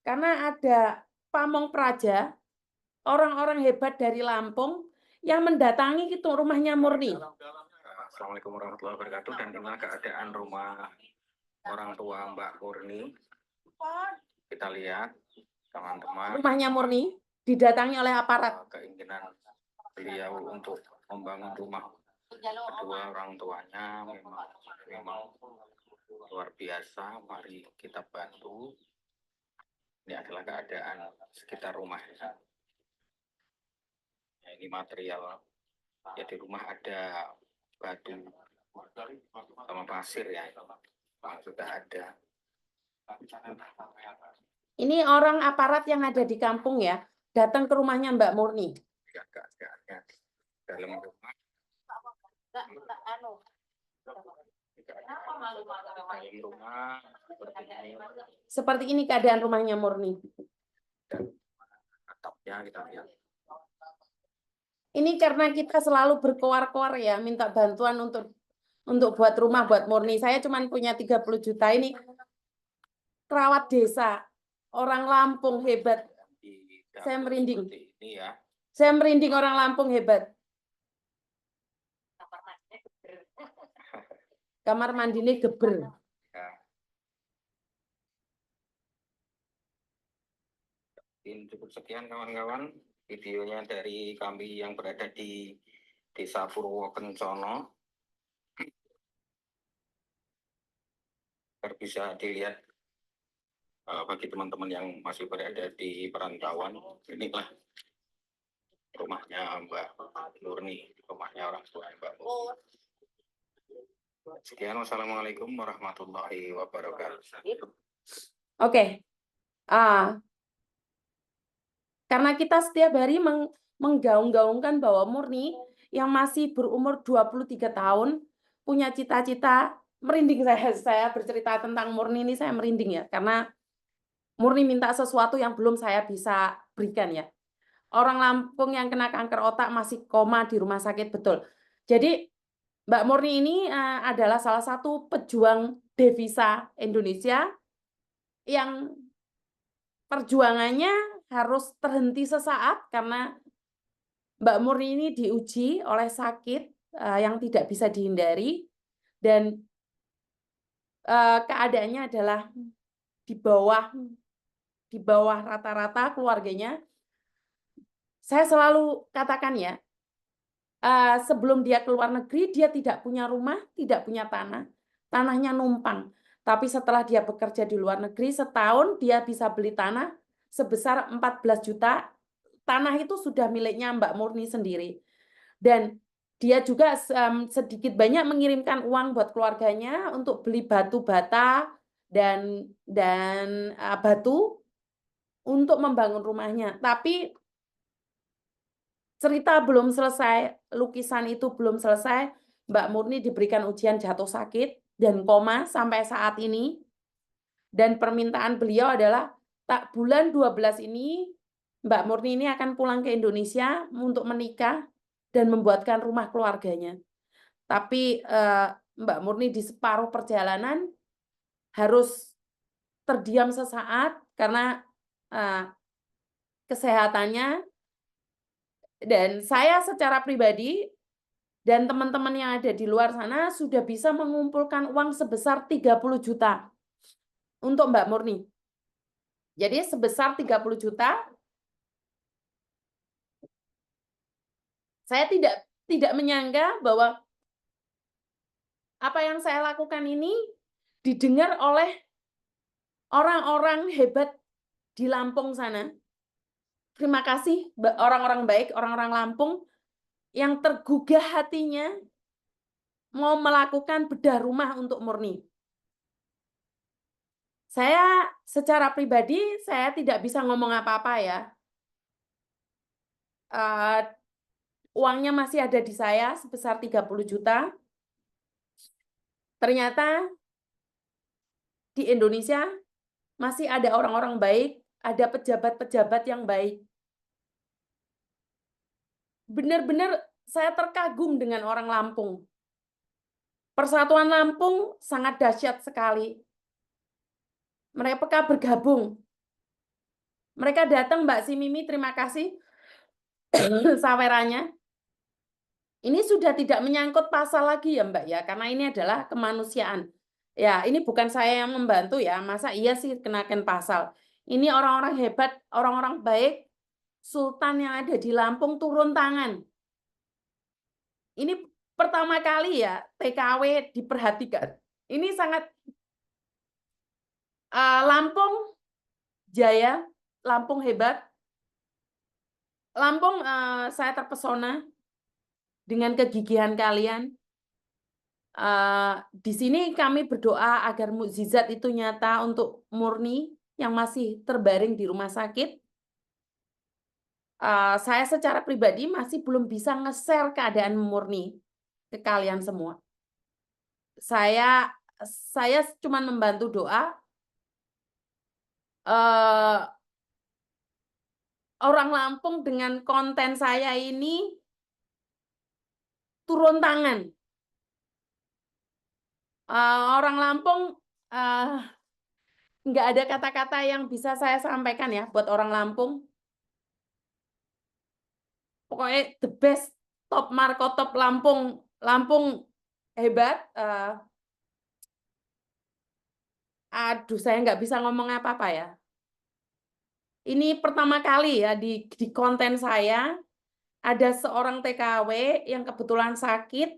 Karena ada pamong praja, orang-orang hebat dari Lampung yang mendatangi itu rumahnya Murni. Assalamualaikum warahmatullahi wabarakatuh. Dan inilah keadaan rumah orang tua Mbak Murni. Kita lihat teman-teman. Rumahnya Murni didatangi oleh aparat. Keinginan beliau untuk membangun rumah kedua orang tuanya memang luar biasa. Mari kita bantu. Ini adalah keadaan sekitar rumahnya. Ya, ini material. Ya, di rumah ada batu sama pasir ya. Sudah ada. Ini orang aparat yang ada di kampung ya, datang ke rumahnya Mbak Murni. Dalam rumah. Seperti ini keadaan rumahnya Murni. Dan atapnya kita lihat. Ini karena kita selalu berkoar-koar ya, minta bantuan untuk buat rumah buat Murni. Saya cuma punya 30 juta ini. Perawat desa, orang Lampung hebat. Saya merinding. Ini ya. Saya merinding, orang Lampung hebat. Kamar mandinya geber. Ya. Cukup sekian kawan-kawan videonya dari kami yang berada di Desa Purwokencono. Bisa dilihat bagi teman-teman yang masih berada di perantauan. Inilah rumahnya Mbak Murni, rumahnya orang tua Mbak Murni. Sekian, wassalamualaikum warahmatullahi wabarakatuh. Oke. Karena kita setiap hari menggaung-gaungkan bahwa Murni yang masih berumur 23 tahun punya cita-cita, merinding saya bercerita tentang Murni ini, saya merinding ya, karena Murni minta sesuatu yang belum saya bisa berikan ya. Orang Lampung yang kena kanker otak masih koma di rumah sakit, betul. Jadi Mbak Murni ini adalah salah satu pejuang devisa Indonesia yang perjuangannya harus terhenti sesaat karena Mbak Murni ini diuji oleh sakit yang tidak bisa dihindari, dan keadaannya adalah di bawah rata-rata keluarganya. Saya selalu katakan ya, sebelum dia keluar negeri, dia tidak punya rumah, tidak punya tanah. Tanahnya numpang. Tapi setelah dia bekerja di luar negeri, setahun dia bisa beli tanah sebesar 14 juta. Tanah itu sudah miliknya Mbak Murni sendiri. Dan dia juga sedikit banyak mengirimkan uang buat keluarganya untuk beli batu bata dan batu untuk membangun rumahnya. Tapi cerita belum selesai, lukisan itu belum selesai. Mbak Murni diberikan ujian jatuh sakit dan koma sampai saat ini. Dan permintaan beliau adalah bulan 12 ini Mbak Murni ini akan pulang ke Indonesia untuk menikah dan membuatkan rumah keluarganya. Tapi Mbak Murni di separuh perjalanan harus terdiam sesaat karena kesehatannya. Dan saya secara pribadi dan teman-teman yang ada di luar sana sudah bisa mengumpulkan uang sebesar 30 juta untuk Mbak Murni. Jadi sebesar 30 juta, saya tidak menyangka bahwa apa yang saya lakukan ini didengar oleh orang-orang hebat di Lampung sana. Terima kasih orang-orang baik, orang-orang Lampung yang tergugah hatinya mau melakukan bedah rumah untuk Murni. Saya secara pribadi, saya tidak bisa ngomong apa-apa ya. Uangnya masih ada di saya sebesar 30 juta. Ternyata di Indonesia masih ada orang-orang baik, ada pejabat-pejabat yang baik. Benar-benar saya terkagum dengan orang Lampung. Persatuan Lampung sangat dahsyat sekali. Mereka bergabung Mereka datang, Mbak Si Mimi, terima kasih sawerannya. Ini sudah tidak menyangkut pasal lagi ya Mbak ya, karena ini adalah kemanusiaan. Ya, ini bukan saya yang membantu ya, masa iya sih kenakan pasal. Ini orang-orang hebat, orang-orang baik, Sultan yang ada di Lampung turun tangan. Ini pertama kali ya TKW diperhatikan. Ini sangat Lampung jaya, Lampung hebat. Lampung saya terpesona dengan kegigihan kalian. Di sini kami berdoa agar mukjizat itu nyata untuk Murni yang masih terbaring di rumah sakit. Saya secara pribadi masih belum bisa nge-share keadaan Murni ke kalian semua. Saya cuma membantu doa. Orang Lampung dengan konten saya ini turun tangan. Orang Lampung nggak ada kata-kata yang bisa saya sampaikan ya buat orang Lampung. Pokoknya the best, top Marco, top Lampung, Lampung hebat. Aduh, saya nggak bisa ngomong apa-apa ya. Ini pertama kali ya di konten saya ada seorang TKW yang kebetulan sakit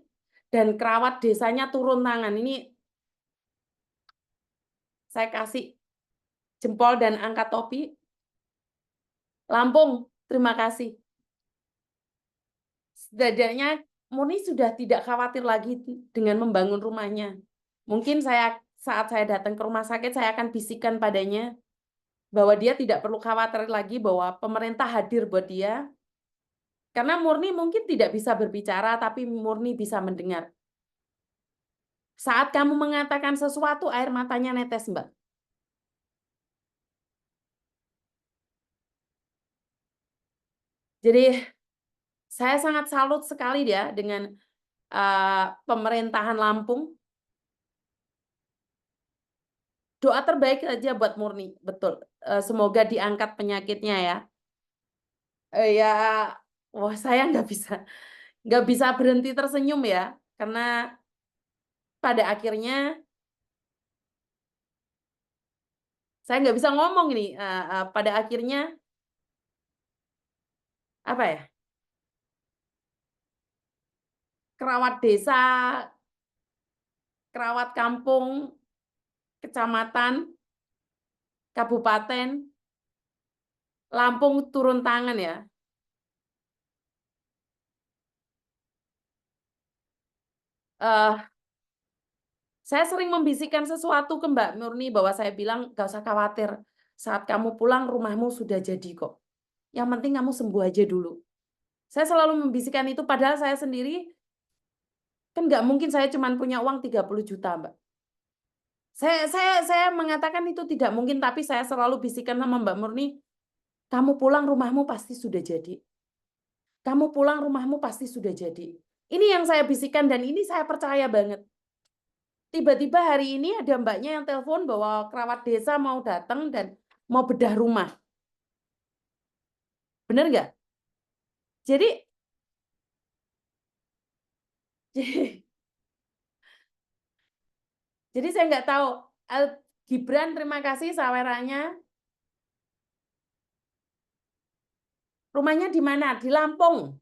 dan kerawat desanya turun tangan. Ini saya kasih jempol dan angkat topi. Lampung, terima kasih. Setidaknya Murni sudah tidak khawatir lagi dengan membangun rumahnya. Mungkin saat saya datang ke rumah sakit, saya akan bisikan padanya bahwa dia tidak perlu khawatir lagi bahwa pemerintah hadir buat dia. Karena Murni mungkin tidak bisa berbicara, tapi Murni bisa mendengar. Saat kamu mengatakan sesuatu, air matanya netes, Mbak. Jadi saya sangat salut sekali ya dengan pemerintahan Lampung. Doa terbaik aja buat Murni, betul. Semoga diangkat penyakitnya ya. Ya, wah saya nggak bisa berhenti tersenyum ya, karena pada akhirnya saya nggak bisa ngomong ini. Pada akhirnya apa ya? Kerawat desa, kerawat kampung, kecamatan, kabupaten, Lampung turun tangan ya. Saya sering membisikkan sesuatu ke Mbak Murni bahwa saya bilang gak usah khawatir. Saat kamu pulang rumahmu sudah jadi kok. Yang penting kamu sembuh aja dulu. Saya selalu membisikkan itu padahal saya sendiri kan nggak mungkin saya cuma punya uang 30 juta, Mbak. Saya mengatakan itu tidak mungkin, tapi saya selalu bisikan sama Mbak Murni, kamu pulang rumahmu pasti sudah jadi. Kamu pulang rumahmu pasti sudah jadi. Ini yang saya bisikan dan ini saya percaya banget. Tiba-tiba hari ini ada mbaknya yang telepon bahwa kerawat desa mau datang dan mau bedah rumah. Bener nggak? Jadi jadi saya nggak tahu. Gibran, terima kasih sawerannya. Rumahnya di mana? Di Lampung.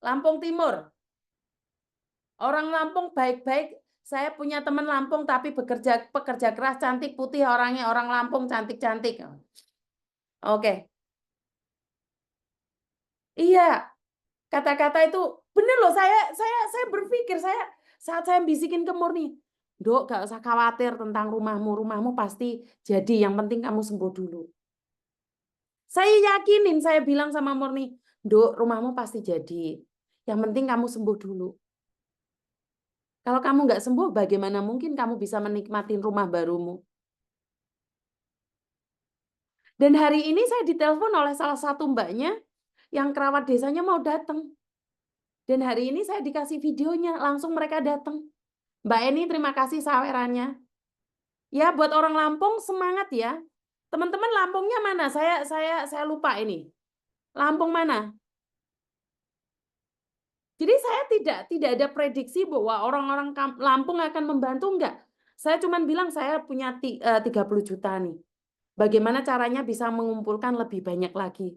Lampung Timur. Orang Lampung baik-baik. Saya punya teman Lampung tapi pekerja keras, cantik, putih orangnya, orang Lampung cantik-cantik. Oke. Iya, kata-kata itu bener loh. Saya berpikir saat saya bisikin ke Murni, Dok, gak usah khawatir tentang rumahmu pasti jadi. Yang penting kamu sembuh dulu. Saya yakinin, saya bilang sama Murni, Dok, rumahmu pasti jadi. Yang penting kamu sembuh dulu. Kalau kamu nggak sembuh, bagaimana mungkin kamu bisa menikmati rumah barumu? Dan hari ini saya ditelepon oleh salah satu mbaknya yang kerawat desanya mau datang. Dan hari ini saya dikasih videonya, langsung mereka datang. Mbak Eni, terima kasih sawerannya. Ya, buat orang Lampung semangat ya. Teman-teman Lampungnya mana? Saya lupa ini. Lampung mana? Jadi saya tidak ada prediksi bahwa orang-orang Lampung akan membantu, enggak. Saya cuma bilang saya punya 30 juta nih. Bagaimana caranya bisa mengumpulkan lebih banyak lagi?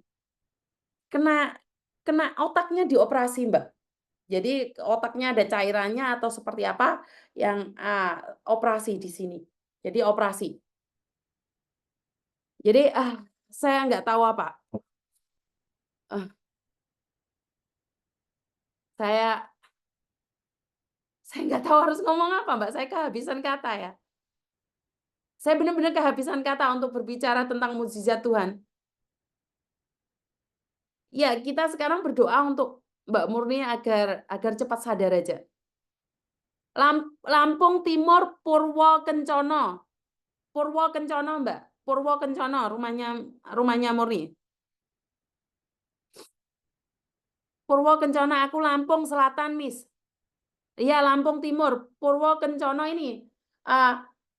Kena otaknya dioperasi, Mbak. Jadi otaknya ada cairannya atau seperti apa yang operasi di sini. Jadi operasi. Jadi saya nggak tahu apa. Saya nggak tahu harus ngomong apa, Mbak. Saya kehabisan kata ya. Saya benar-benar kehabisan kata untuk berbicara tentang mukjizat Tuhan. Ya, kita sekarang berdoa untuk Mbak Murni agar cepat sadar aja. Lampung Timur Purwokencono. Purwokencono, Mbak. Purwokencono rumahnya Murni. Purwokencana, aku Lampung Selatan, Miss. Iya, Lampung Timur, Purwokencana ini.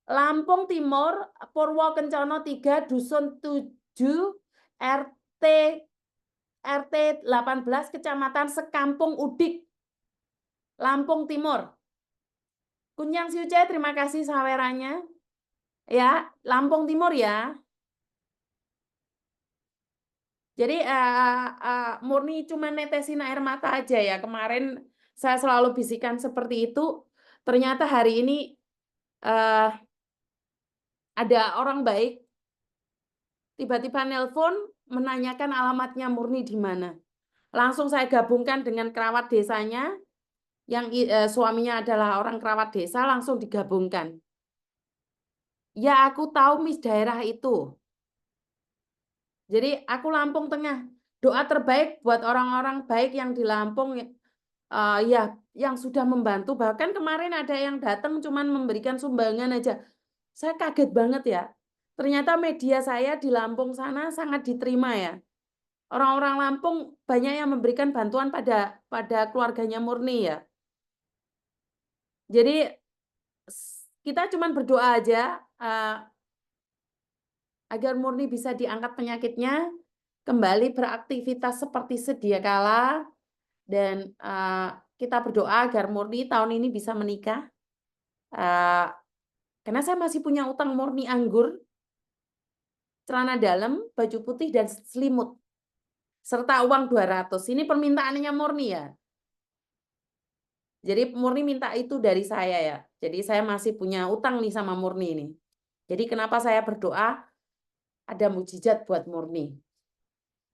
Lampung Timur, Purwokencana 3, Dusun 7, RT 18, Kecamatan Sekampung Udik, Lampung Timur. Kunyang Siuce, terima kasih sawerannya. Ya, Lampung Timur ya. Jadi Murni cuma netesin air mata aja ya. Kemarin saya selalu bisikan seperti itu. Ternyata hari ini ada orang baik tiba-tiba nelpon menanyakan alamatnya Murni di mana. Langsung saya gabungkan dengan kerabat desanya yang suaminya adalah orang kerabat desa, langsung digabungkan. Ya, aku tahu Miss daerah itu. Jadi aku Lampung Tengah. Doa terbaik buat orang-orang baik yang di Lampung ya yang sudah membantu. Bahkan kemarin ada yang datang cuman memberikan sumbangan aja. Saya kaget banget ya. Ternyata media saya di Lampung sana sangat diterima ya. Orang-orang Lampung banyak yang memberikan bantuan pada keluarganya Murni ya. Jadi kita cuma berdoa aja agar Murni bisa diangkat penyakitnya, kembali beraktivitas seperti sedia kala, dan kita berdoa agar Murni tahun ini bisa menikah. Karena saya masih punya utang Murni anggur, celana dalam, baju putih, dan selimut. Serta uang 200. Ini permintaannya Murni ya. Jadi Murni minta itu dari saya ya. Jadi saya masih punya utang nih sama Murni ini. Jadi kenapa saya berdoa ada mukjizat buat Murni.